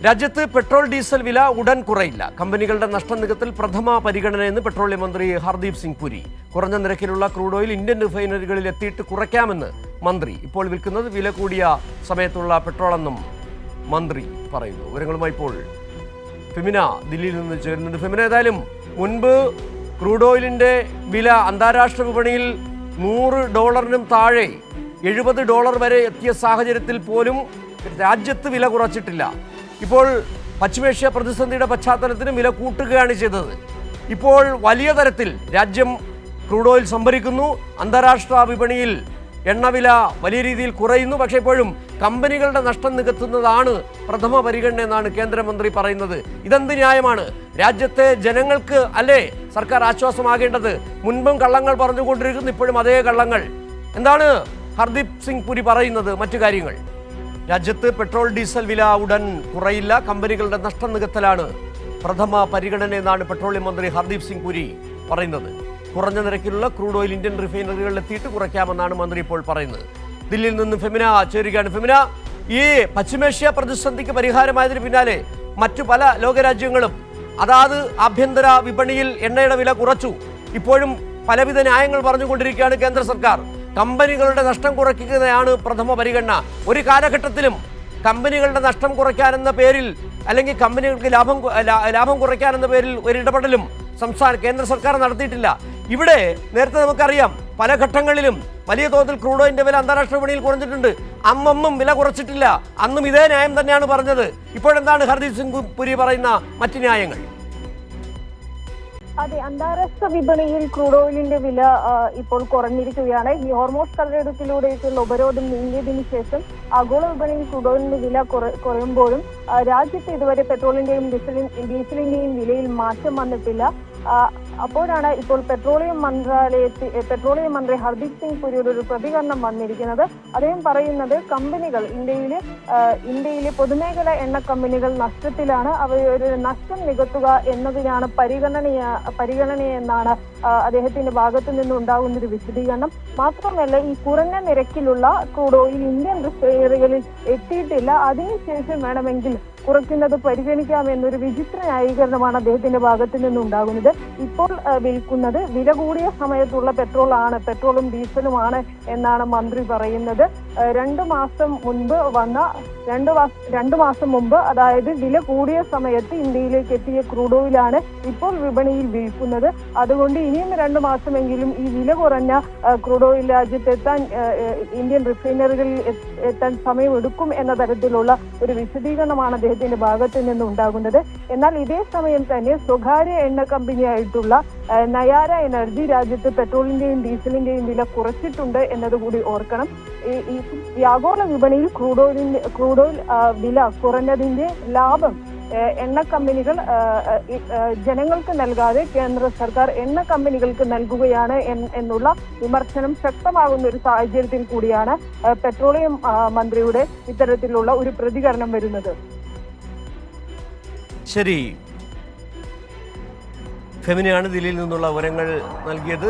രാജ്യത്ത് petrol diesel വില ഉടൻ കുറയില്ല. കമ്പനികളുടെ നഷ്ടം നികത്തൽ പ്രഥമ പരിഗണനയെന്ന് പെട്രോളിയം മന്ത്രി ഹർദീപ് സിംഗ് പുരി. കുറഞ്ഞ നിരക്കിലുള്ള ക്രൂഡ് ഓയിൽ ഇന്ത്യൻ റിഫൈനറികളിൽ എത്തിയിട്ട് കുറയ്ക്കാമെന്ന് മന്ത്രി. ഇപ്പോൾ വിൽക്കുന്നത് വില കൂടിയ സമയത്തുള്ള പെട്രോളെന്നും മന്ത്രി പറയുന്നു. വിവരങ്ങളുമായി ഇപ്പോൾ ഫെമിന ദില്ലിയിൽ നിന്ന് ചേരുന്നുണ്ട്. ഫെമിന, ഏതായാലും മുൻപ് ക്രൂഡ് ഓയിലിൻ്റെ വില അന്താരാഷ്ട്ര വിപണിയിൽ $100 താഴെ $70 വരെ എത്തിയ സാഹചര്യത്തിൽ പോലും രാജ്യത്ത് വില കുറച്ചിട്ടില്ല. ഇപ്പോൾ പശ്ചിമേഷ്യ പ്രതിസന്ധിയുടെ പശ്ചാത്തലത്തിന് വില കൂട്ടുകയാണ് ചെയ്തത്. ഇപ്പോൾ വലിയ തരത്തിൽ രാജ്യം ക്രൂഡ് ഓയിൽ സംഭരിക്കുന്നു. അന്താരാഷ്ട്ര വിപണിയിൽ എണ്ണവില വലിയ രീതിയിൽ കുറയുന്നു. പക്ഷേ ഇപ്പോഴും കമ്പനികളുടെ നഷ്ടം നികത്തുന്നതാണ് പ്രഥമ പരിഗണന എന്നാണ് കേന്ദ്രമന്ത്രി പറയുന്നത്. ഇതെന്ത് ന്യായമാണ്? രാജ്യത്തെ ജനങ്ങൾക്ക് അല്ലേ സർക്കാർ ആശ്വാസമാകേണ്ടത്? മുൻപും കള്ളങ്ങൾ പറഞ്ഞുകൊണ്ടിരിക്കുന്നു, ഇപ്പോഴും അതേ കള്ളങ്ങൾ. എന്താണ് ഹർദീപ് സിംഗ് പുരി പറയുന്നത്? മറ്റു കാര്യങ്ങൾ. രാജ്യത്ത് പെട്രോൾ ഡീസൽ വില ഉടൻ കുറയില്ല, കമ്പനികളുടെ നഷ്ടം നികത്തലാണ് പ്രഥമ പരിഗണന എന്നാണ് പെട്രോളിയം മന്ത്രി ഹർദീപ് സിംഗ് പുരി പറയുന്നത്. കുറഞ്ഞ നിരക്കിലുള്ള ക്രൂഡ് ഓയിൽ ഇന്ത്യൻ റിഫൈനറികളിൽ എത്തിയിട്ട് കുറയ്ക്കാമെന്നാണ് മന്ത്രി ഇപ്പോൾ പറയുന്നത്. ദില്ലിയിൽ നിന്ന് ഫെമിന ചേരുകയാണ്. ഫെമിന, ഈ പശ്ചിമേഷ്യ പ്രതിസന്ധിക്ക് പരിഹാരമായതിന് പിന്നാലെ മറ്റു പല ലോകരാജ്യങ്ങളും അതാത് ആഭ്യന്തര വിപണിയിൽ എണ്ണയുടെ വില കുറച്ചു. ഇപ്പോഴും പലവിധ ന്യായങ്ങൾ പറഞ്ഞുകൊണ്ടിരിക്കുകയാണ് കേന്ദ്ര സർക്കാർ. കമ്പനികളുടെ നഷ്ടം കുറയ്ക്കുന്നതാണ് പ്രഥമ പരിഗണന. ഒരു കാലഘട്ടത്തിലും കമ്പനികളുടെ നഷ്ടം കുറയ്ക്കാനെന്ന പേരിൽ അല്ലെങ്കിൽ കമ്പനികൾക്ക് ലാഭം കുറയ്ക്കാനെന്ന പേരിൽ ഒരു ഇടപെടലും കേന്ദ്ര സർക്കാർ നടത്തിയിട്ടില്ല. ഇവിടെ നേരത്തെ നമുക്കറിയാം, പല ഘട്ടങ്ങളിലും വലിയ തോതിൽ ക്രൂഡ് ഓയിലിന്റെ വില അന്താരാഷ്ട്ര വിപണിയിൽ കുറഞ്ഞിട്ടുണ്ട്. അന്നും വില കുറച്ചിട്ടില്ല. അന്നും ഇതേ ന്യായം തന്നെയാണ് പറഞ്ഞത്. ഇപ്പോഴെന്താണ് ഹർദീപ് സിംഗ് പുരി പറയുന്ന മറ്റു ന്യായങ്ങൾ? അതെ, അന്താരാഷ്ട്ര വിപണിയിൽ ക്രൂഡ് ഓയിലിന്റെ വില ഇപ്പോൾ കുറഞ്ഞിരിക്കുകയാണ്. ഈ ഹോർമോസ് കടലിടുക്കിലൂടെയൊക്കെയുള്ള ഉപരോധം നീങ്ങിയതിനു ശേഷം ആഗോള വിപണിയിൽ ക്രൂഡ് ഓയിലിന്റെ വില കുറയുമ്പോഴും രാജ്യത്ത് ഇതുവരെ പെട്രോളിന്റെയും ഡീസലിന്റെയും വിലയിൽ മാറ്റം വന്നിട്ടില്ല. അപ്പോഴാണ് ഇപ്പോൾ പെട്രോളിയം മന്ത്രി ഹർദീപ് സിംഗ് പുരിയുടെ ഒരു പ്രതികരണം വന്നിരിക്കുന്നത്. അദ്ദേഹം പറയുന്നത് കമ്പനികൾ ഇന്ത്യയിലെ പൊതുമേഖലാ എണ്ണ കമ്പനികൾ നഷ്ടത്തിലാണ്, അവയൊരു നഷ്ടം നികത്തുക എന്നതിനാണ് പരിഗണനയെന്നാണ് അദ്ദേഹത്തിന്റെ ഭാഗത്തു നിന്നുണ്ടാകുന്ന ഒരു വിശദീകരണം. മാത്രമല്ല, ഈ കുറഞ്ഞ നിരക്കിലുള്ള ക്രൂഡ് ഓയിൽ ഇന്ത്യൻ റിഫൈനറികളിൽ എത്തിയിട്ടില്ല, അതിനുശേഷം വേണമെങ്കിൽ കുറയ്ക്കുന്നത് പരിഗണിക്കാമെന്നൊരു വിചിത്ര ന്യായീകരണമാണ് അദ്ദേഹത്തിന്റെ ഭാഗത്തു നിന്നുണ്ടാകുന്നത്. ഇപ്പോൾ വിൽക്കുന്നത് വില കൂടിയ സമയത്തുള്ള പെട്രോളും ഡീസലുമാണ് എന്നാണ് മന്ത്രി പറയുന്നത്. 2 മാസം മുമ്പ് അതായത് വില കൂടിയ സമയത്ത് ഇന്ത്യയിലേക്ക് എത്തിയ ക്രൂഡ് ഓയിലാണ് ഇപ്പോൾ വിപണിയിൽ വിൽക്കുന്നത്. അതുകൊണ്ട് ഇനിയും 2 മാസമെങ്കിലും ഈ വില കുറഞ്ഞ ക്രൂഡ് ഓയിൽ രാജ്യത്ത് എത്താൻ ഇന്ത്യൻ റിഫൈനറികളിൽ എത്താൻ സമയമെടുക്കും എന്ന തരത്തിലുള്ള ഒരു വിശദീകരണമാണ് അദ്ദേഹത്തിന്റെ ഭാഗത്ത് നിന്നുണ്ടാകുന്നത്. എന്നാൽ ഇതേ സമയം തന്നെ സ്വകാര്യ എണ്ണ കമ്പനിയായിട്ടുള്ള നയാര എനർജി രാജ്യത്ത് പെട്രോളിന്റെയും ഡീസലിന്റെയും വില കുറച്ചിട്ടുണ്ട് എന്നതുകൂടി ഓർക്കണം. ഈ ആഗോള വിപണിയിൽ ക്രൂഡ് ഓയിൽ വില കുറഞ്ഞതിന്റെ ലാഭം എണ്ണ കമ്പനികൾ ജനങ്ങൾക്ക് നൽകാതെ കേന്ദ്ര സർക്കാർ എണ്ണ കമ്പനികൾക്ക് നൽകുകയാണ് എന്നുള്ള വിമർശനം ശക്തമാകുന്ന ഒരു സാഹചര്യത്തിൽ കൂടിയാണ് പെട്രോളിയം മന്ത്രിയുടെ ഇത്തരത്തിലുള്ള ഒരു പ്രതികരണം വരുന്നത്. ശരി, ഫെമിനയാണ് ദില്ലിയിൽ നിന്നുള്ള വിവരങ്ങൾ നൽകിയത്.